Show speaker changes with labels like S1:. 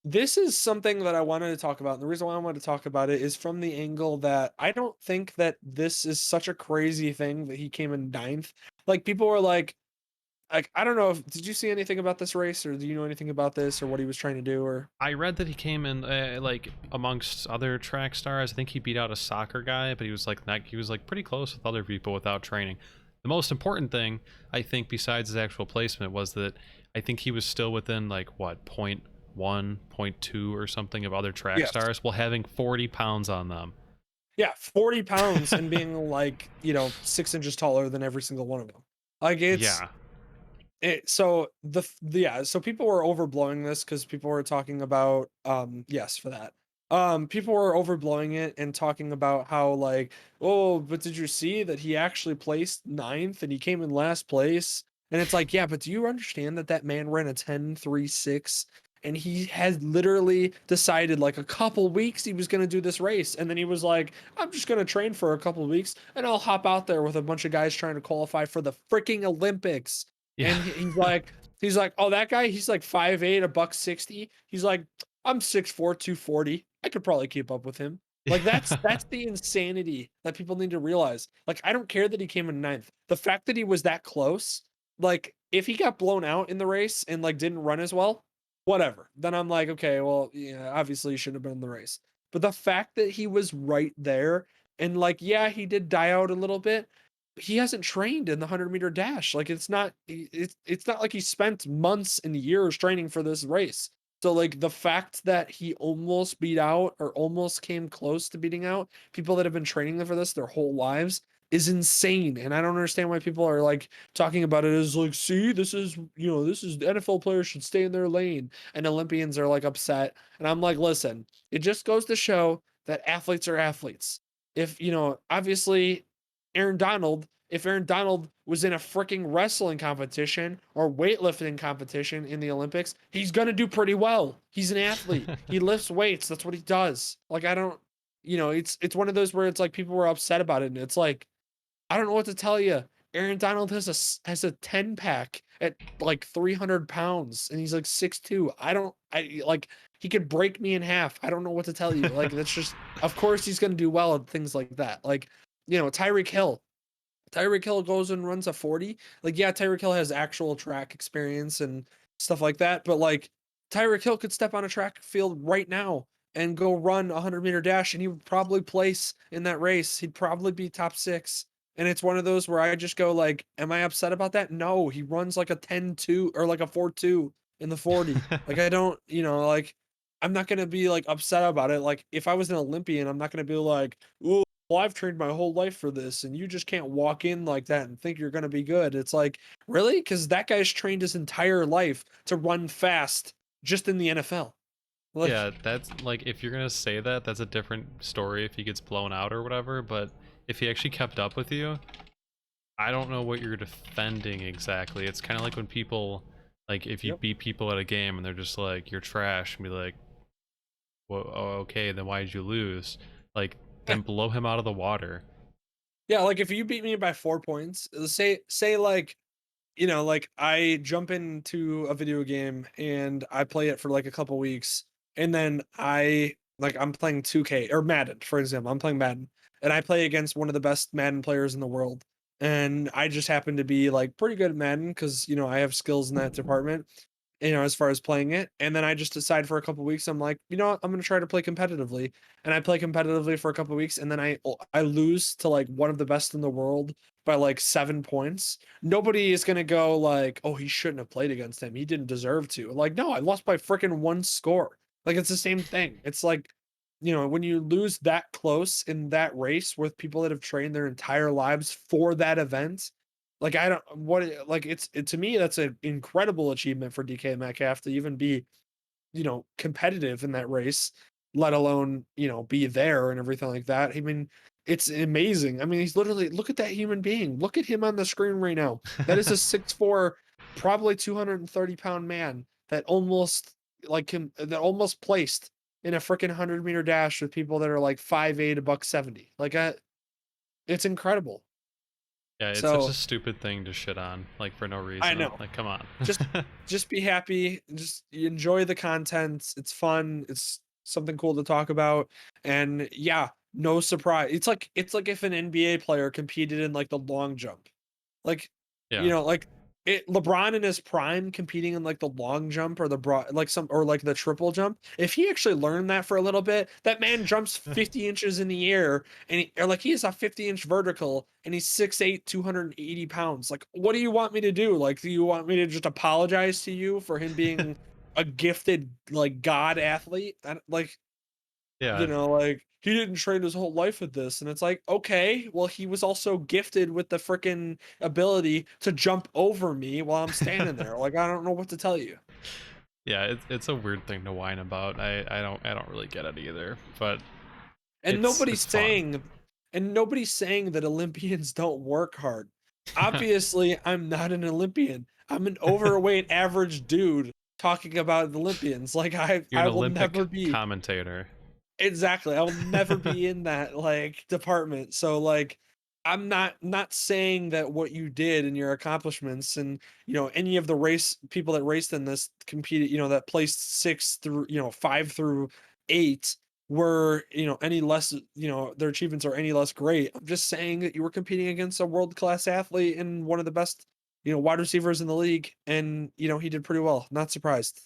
S1: This is something that I wanted to talk about, and the reason why I wanted to talk about it is from the angle that I don't think that this is such a crazy thing that he came in ninth. Like, people were like, I don't know if did you see anything about this race, or do you know anything about this, or what he was trying to do, or
S2: I read that he came in like amongst other track stars. I think he beat out a soccer guy, but he was like pretty close with other people without training. The most important thing, I think, besides his actual placement, was that I think he was still within like what point one, point two, or something of other track
S1: yes.
S2: stars, while having 40 pounds on them.
S1: Yeah, 40 pounds and being like, 6 inches taller than every single one of them. Like
S2: Yeah,
S1: so yeah, so people were overblowing this because people were talking about yes for that. People were overblowing it and talking about how like, oh, but did you see that he actually placed ninth and he came in last place? And it's like, yeah, but do you understand that that man ran a 10.36 and he had literally decided like a couple weeks he was going to do this race, and then he was like, I'm just going to train for a couple weeks and I'll hop out there with a bunch of guys trying to qualify for the freaking Olympics.
S2: yeah.
S1: And he's like, oh, that guy, he's like 5'8", a buck 60. He's like, I'm 6'4", 240. I could probably keep up with him. Like that's the insanity that people need to realize. Like, I don't care that he came in ninth. The fact that he was that close, like if he got blown out in the race and like didn't run as well, whatever. Then I'm like, okay, well, yeah, obviously he shouldn't have been in the race. But the fact that he was right there and like, yeah, he did die out a little bit, he hasn't trained in the 100-meter dash. Like, it's not like he spent months and years training for this race. So like the fact that he almost beat out or almost came close to beating out people that have been training for this their whole lives is insane. And I don't understand why people are like talking about it as like, see, this is NFL players should stay in their lane, and Olympians are like upset. And I'm like, listen, it just goes to show that athletes are athletes. If obviously Aaron Donald, if Aaron Donald was in a freaking wrestling competition or weightlifting competition in the Olympics, he's gonna do pretty well. He's an athlete. He lifts weights. That's what he does. Like, I don't, it's one of those where it's like people were upset about it, and it's like, I don't know what to tell you. Aaron Donald has a 10 pack at like 300 pounds, and he's like 6'2". I like, he could break me in half. I don't know what to tell you. Like, that's just, of course he's gonna do well at things like that. Like, Tyreek Hill. Tyreek Hill goes and runs a 40. Like, yeah, Tyreek Hill has actual track experience and stuff like that, but like Tyreek Hill could step on a track field right now and go run a 100-meter dash, and he would probably place in that race. He'd probably be top 6. And it's one of those where I just go like, am I upset about that? No, he runs like a 10.2 or like a 4.2 in the 40. Like, I don't, like, I'm not going to be like upset about it. Like, if I was an Olympian, I'm not going to be like, ooh, well, I've trained my whole life for this, and you just can't walk in like that and think you're going to be good. It's like, really? Because that guy's trained his entire life to run fast just in the NFL. Like,
S2: Yeah, that's like if you're gonna say that, that's a different story if he gets blown out or whatever. But if he actually kept up with you, I don't know what you're defending exactly. It's kind of like when people, like, if you
S1: yep.
S2: beat people at a game and they're just like, you're trash, and be like, well, oh, okay, then why did you lose? Like, then blow him out of the water.
S1: Yeah, like if you beat me by 4 points, say like, like I jump into a video game and I play it for like a couple weeks, and then I'm playing 2K or Madden, for example. I'm playing Madden, and I play against one of the best Madden players in the world. And I just happen to be like pretty good at Madden because, I have skills in that department, as far as playing it. And then I just decide for a couple weeks, I'm like, you know what, I'm gonna try to play competitively. And I play competitively for a couple weeks, and then I lose to like one of the best in the world by like 7 points. Nobody is gonna go like, oh, he shouldn't have played against him. He didn't deserve to. Like, no, I lost by freaking one score. Like, it's the same thing. It's like, when you lose that close in that race with people that have trained their entire lives for that event, like, I don't what like to me, that's an incredible achievement for DK Metcalf to even be, competitive in that race, let alone, be there and everything like that. I mean, it's amazing. I mean, he's literally, look at that human being. Look at him on the screen right now. That is a 6'4", probably 230-pound man that almost that almost placed in a freaking 100-meter dash with people that are like 5'8", a buck 70. Like, it's incredible.
S2: Yeah, it's such a
S1: So
S2: stupid thing to shit on, like, for no
S1: I
S2: reason.
S1: know.
S2: Like, come on.
S1: Just just be happy, just enjoy the content, it's fun, it's something cool to talk about, and yeah, no surprise. It's like if an NBA player competed in, like, the long jump. Like,
S2: Yeah.
S1: like, LeBron in his prime competing in, like, the long jump or the broad like, some or, like, the triple jump, if he actually learned that for a little bit, that man jumps 50 inches in the air, and he has a 50-inch vertical, and he's 6'8", 280 pounds. Like, what do you want me to do? Like, do you want me to just apologize to you for him being a gifted, like, god athlete? Like,
S2: Yeah.
S1: like, he didn't train his whole life with this, and it's like, "Okay, well, he was also gifted with the fricking ability to jump over me while I'm standing there." Like, I don't know what to tell you.
S2: Yeah, it's a weird thing to whine about. I don't really get it either, but
S1: And
S2: it's fun.
S1: nobody's saying that Olympians don't work hard. Obviously, I'm not an Olympian. I'm an overweight average dude talking about Olympians. Like,
S2: You're an
S1: I will never
S2: Olympic
S1: be.
S2: commentator.
S1: Exactly, I will never be in that, like, department, so, like, I'm not saying that what you did and your accomplishments and, any of the race people that raced in this competed, that placed 6 through 5 through 8 were, any less, their achievements are any less great. I'm just saying that you were competing against a world-class athlete and one of the best, wide receivers in the league, and, he did pretty well, not surprised.